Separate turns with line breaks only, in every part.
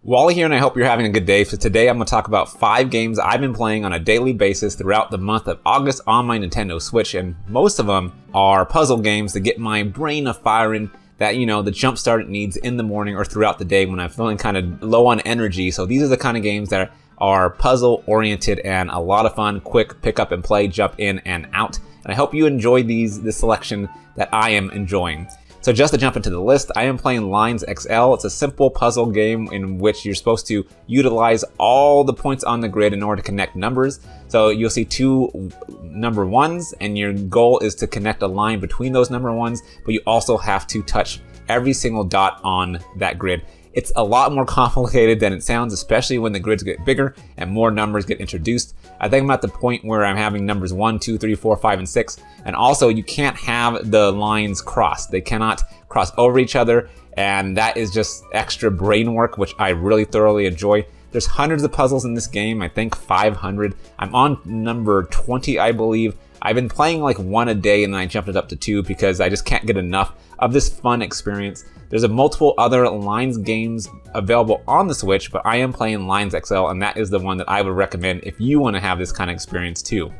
Wally here, and I hope you're having a good day. So today I'm going to talk about 5 games I've been playing on a daily basis throughout the month of August on my Nintendo Switch, and most of them are puzzle games to get my brain a-firing, that, the jump start it needs in the morning or throughout the day when I'm feeling kind of low on energy. So these are the kind of games that are puzzle oriented and a lot of fun, quick pick up and play, jump in and out. And I hope you enjoy this selection that I am enjoying. So just to jump into the list, I am playing Lines XL. It's a simple puzzle game in which you're supposed to utilize all the points on the grid in order to connect numbers. So you'll see 2 number 1s, and your goal is to connect a line between those number 1s, but you also have to touch every single dot on that grid. It's a lot more complicated than it sounds, especially when the grids get bigger and more numbers get introduced. I think I'm at the point where I'm having numbers 1, 2, 3, 4, 5, and 6. And also, you can't have the lines cross. They cannot cross over each other, and that is just extra brain work, which I really thoroughly enjoy. There's hundreds of puzzles in this game, I think 500. I'm on number 20, I believe. I've been playing like 1 a day, and then I jumped it up to 2 because I just can't get enough of this fun experience. There's multiple other Lines games available on the Switch, but I am playing Lines XL, and that is the one that I would recommend if you want to have this kind of experience too.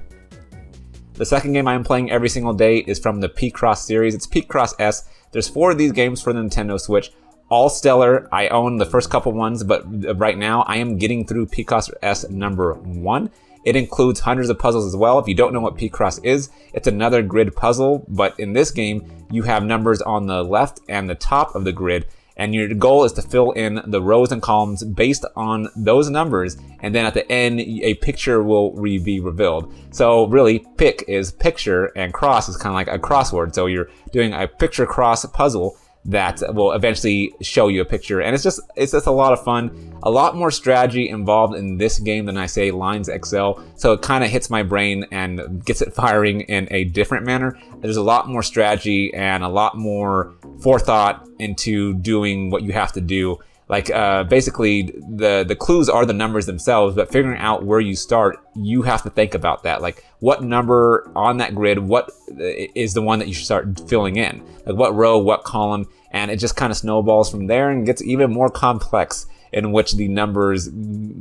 The second game I am playing every single day is from the Picross series. It's Picross S. There's 4 of these games for the Nintendo Switch. All stellar. I own the first couple ones, but right now I am getting through Picross S number 1. It includes hundreds of puzzles as well. If you don't know what Picross is, it's another grid puzzle, but in this game, you have numbers on the left and the top of the grid, and your goal is to fill in the rows and columns based on those numbers, and then at the end, a picture will be revealed. So really, pick is picture, and cross is kind of like a crossword. So you're doing a picture cross puzzle that will eventually show you a picture, and it's just a lot of fun. A lot more strategy involved in this game than I say Lines XL, so it kind of hits my brain and gets it firing in a different manner. There's a lot more strategy and a lot more forethought into doing what you have to do. Like basically the clues are the numbers themselves, but figuring out where you start, you have to think about that. Like what number on that grid, what is the one that you should start filling in? Like what row, what column, and it just kind of snowballs from there and gets even more complex, in which the numbers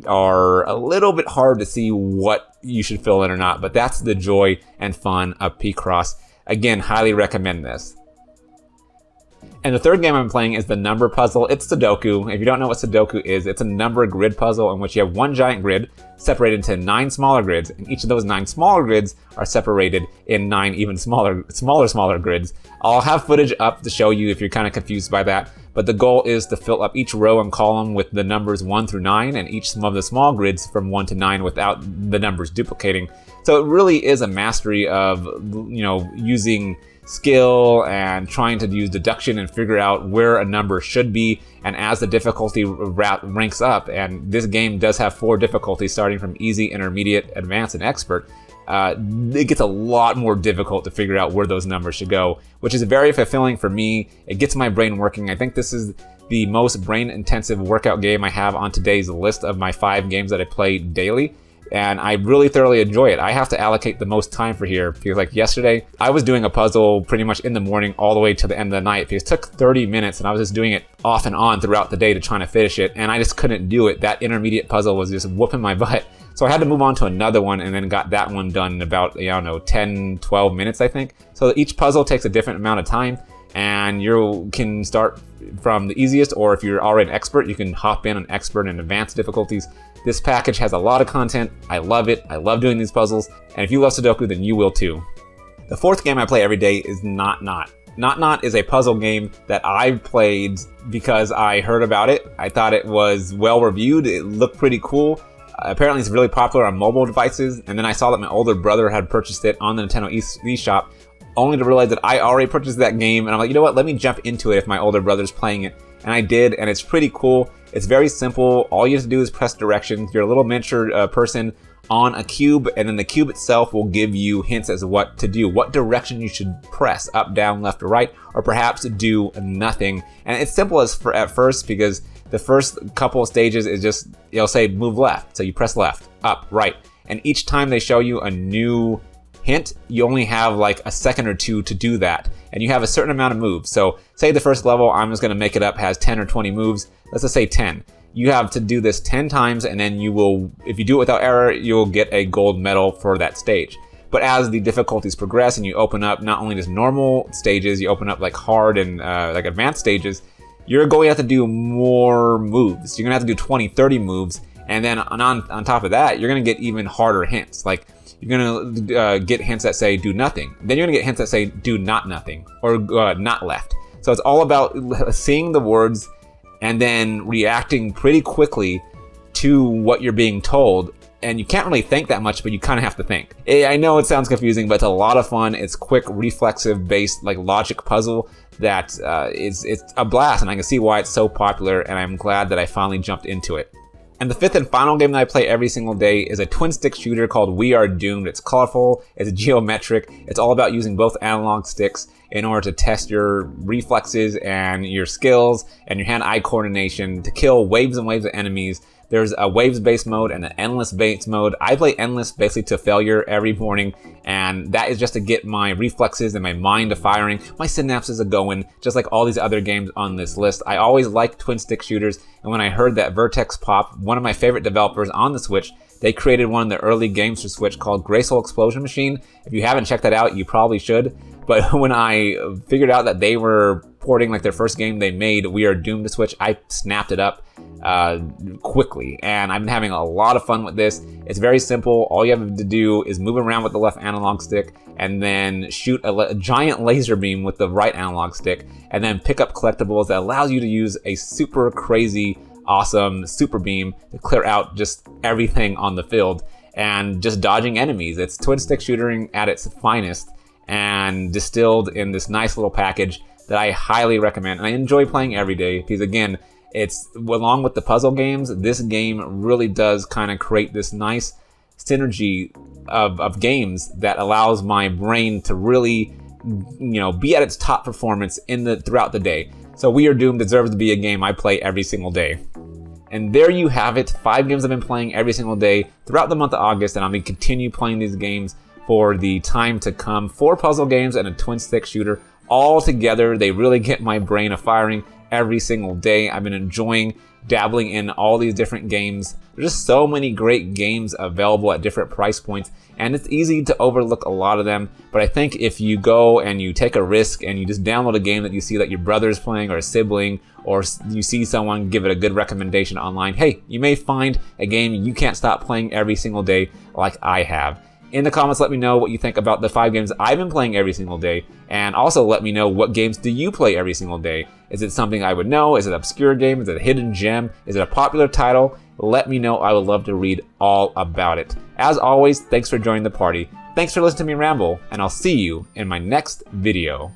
are a little bit hard to see what you should fill in or not. But that's the joy and fun of Picross. Again, highly recommend this. And the third game I'm playing is the number puzzle. It's Sudoku. If you don't know what Sudoku is, it's a number grid puzzle in which you have one giant grid separated into 9 smaller grids, and each of those 9 smaller grids are separated in 9 even smaller grids. I'll have footage up to show you if you're kind of confused by that, but the goal is to fill up each row and column with the numbers 1 through 9, and each of the small grids from 1 to 9 without the numbers duplicating. So it really is a mastery of, using skill and trying to use deduction and figure out where a number should be. And as the difficulty ranks up, and this game does have 4 difficulties starting from easy, intermediate, advanced, and expert, it gets a lot more difficult to figure out where those numbers should go, which is very fulfilling for me. It gets my brain working. I think this is the most brain intensive workout game I have on today's list of my 5 games that I play daily. And I really thoroughly enjoy it. I have to allocate the most time for here because like yesterday, I was doing a puzzle pretty much in the morning all the way to the end of the night because it took 30 minutes and I was just doing it off and on throughout the day to try to finish it, and I just couldn't do it. That intermediate puzzle was just whooping my butt. So I had to move on to another one and then got that one done in about, 10, 12 minutes, I think. So each puzzle takes a different amount of time, and you can start from the easiest, or if you're already an expert, you can hop in on expert and advanced difficulties. This package has a lot of content. I love it. I love doing these puzzles. And if you love Sudoku, then you will too. The 4th game I play every day is Not Not. Not Not is a puzzle game that I played because I heard about it. I thought it was well reviewed. It looked pretty cool. Apparently it's really popular on mobile devices. And then I saw that my older brother had purchased it on the Nintendo eShop, only to realize that I already purchased that game. And I'm like, you know what? Let me jump into it if my older brother's playing it. And I did, and it's pretty cool. It's very simple. All you have to do is press directions. You're a little miniature person on a cube, and then the cube itself will give you hints as to what to do, what direction you should press, up, down, left, or right, or perhaps do nothing. And it's simple at first because the first couple of stages is just, it'll say move left. So you press left, up, right. And each time they show you a new hint, you only have like a second or 2 to do that, and you have a certain amount of moves. So say the first level, I'm just going to make it up, has 10 or 20 moves. Let's just say 10. You have to do this 10 times, and then you will, if you do it without error, you'll get a gold medal for that stage. But as the difficulties progress and you open up not only just normal stages, you open up like hard and like advanced stages, you're going to have to do more moves. You're going to have to do 20, 30 moves. And then on top of that, you're going to get even harder hints. Like you're going to get hints that say do nothing. Then you're going to get hints that say do not nothing or not left. So it's all about seeing the words and then reacting pretty quickly to what you're being told. And you can't really think that much, but you kind of have to think. I know it sounds confusing, but it's a lot of fun. It's quick, reflexive based like logic puzzle that it's a blast, and I can see why it's so popular, and I'm glad that I finally jumped into it. And the fifth and final game that I play every single day is a twin stick shooter called We Are Doomed. It's colorful, it's geometric, it's all about using both analog sticks in order to test your reflexes and your skills and your hand-eye coordination to kill waves and waves of enemies. There's a waves-based mode and an endless-based mode. I play endless basically to failure every morning, and that is just to get my reflexes and my mind to firing, my synapses are going, just like all these other games on this list. I always like twin-stick shooters, and when I heard that Vertex Pop, one of my favorite developers on the Switch, they created one of the early games for Switch called Graceful Explosion Machine. If you haven't checked that out, you probably should. But when I figured out that they were porting like their first game they made, We Are Doomed to Switch, I snapped it up quickly, and I've been having a lot of fun with this. It's very simple. All you have to do is move around with the left analog stick and then shoot a giant laser beam with the right analog stick, and then pick up collectibles that allows you to use a super crazy, awesome super beam to clear out just everything on the field and just dodging enemies. It's twin stick shooting at its finest and distilled in this nice little package that I highly recommend. And I enjoy playing every day because, again, it's along with the puzzle games, this game really does kind of create this nice synergy of games that allows my brain to really, be at its top performance throughout the day. So We Are Doomed deserves to be a game I play every single day. And there you have it, 5 games I've been playing every single day throughout the month of August, and I'm going to continue playing these games for the time to come. 4 puzzle games and a twin stick shooter all together. They really get my brain a-firing every single day. I've been enjoying dabbling in all these different games. There's just so many great games available at different price points, and it's easy to overlook a lot of them. But I think if you go and you take a risk and you just download a game that you see that your brother's playing or a sibling, or you see someone give it a good recommendation online, hey, you may find a game you can't stop playing every single day like I have. In the comments, let me know what you think about the 5 games I've been playing every single day, and also let me know what games do you play every single day. Is it something I would know? Is it an obscure game? Is it a hidden gem? Is it a popular title? Let me know. I would love to read all about it. As always, thanks for joining the party. Thanks for listening to me ramble, and I'll see you in my next video.